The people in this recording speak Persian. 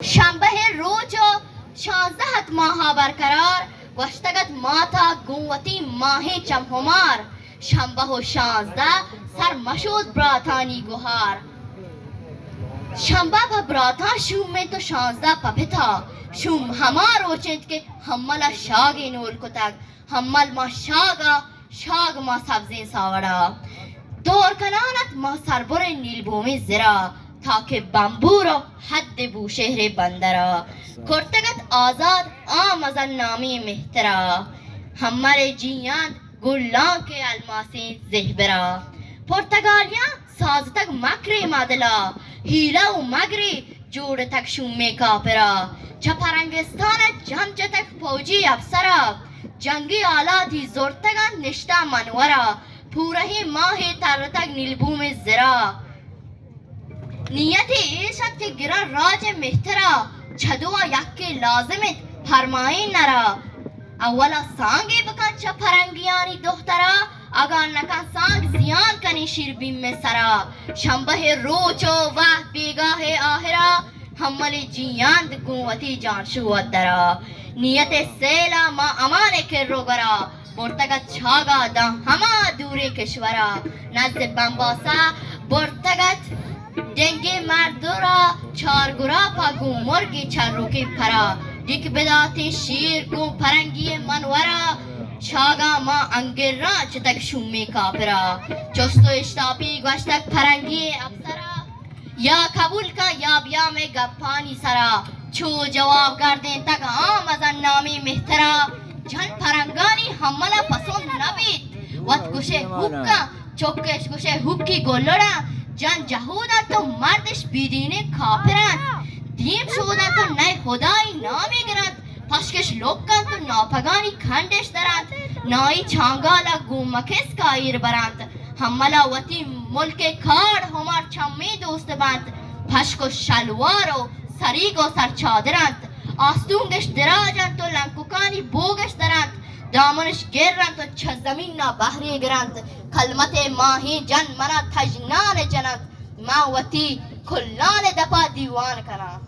شنبه روز و 16 ماه برقرار گشتگت ماتا قوتی ماهی چمهمار شنبه و 16 سر مشود براتانی گوهار شنبه پا براتا شوم تو 16 پا پتا شوم هما روچند که همالا شاگی نول کتگ همال ما شاگ ما سبزین ساورا دور کنانت ما سربر نیلبومی زرا تا که بمبور و حد بوشهر بندرا کرتگت آزاد آمزن نامی مهترا همار جیان گلان که الماسی زهبرا پرتگالیا سازتک مکری مدلا هیله و مگری جوڑتک شومی کافرا چپرنگستان جنجتک فوجی افسرا جنگی آلاتی زورتگان نشتا منورا پورهی ماهی ترتک نیلبوم زرا نیتی ایشت که گرا راج مهترا چدو یکی لازمت فرمایی نرا اولا سانگی بکن چه پرنگیانی دخترا اگر نکن سانگ زیان کنی شیر بیم سرا شنبه روچو و بیگاه آهرا همال جیاند قوتی جان شود درا نیت سیلا ما امان که رو برا برتگت چاگا دا هما دوری کشورا نزد بمباسا برتگت دنگی مردورا چارگورا پا گو مرگی چروکی پرا دیک بداتی شیر گو پرنگی منورا چاگا ما انگرا چتک شومی کافرا چستو اشتاپی گوشتک پرنگی افسرا یا قبول کا یا بیام گپانی سرا چو جواب کردین تک آمزن نامی مهترا جن پرنگانی همالا پسند نبید وقت گوشه حکا چوکش گوشه حکی گلوڑا جان جهودن تو مردش بیدینه کافرن دیم شودن تو نی خدای نامی گرند پشکش لوکن تو ناپگانی کندش درند نای چانگالا گومکس کایر برند همالا وطی ملک کار همار چمی دوست بند پشک و شلوار و سریگ و سرچادرند آستونگش دراجند تو لنکوکانی بوگش درند دامنش گرند تو چه زمین نا بحری گرند کلمت ماهی جن منا تجنان جنند ما وطی کلان دپا دیوان کنند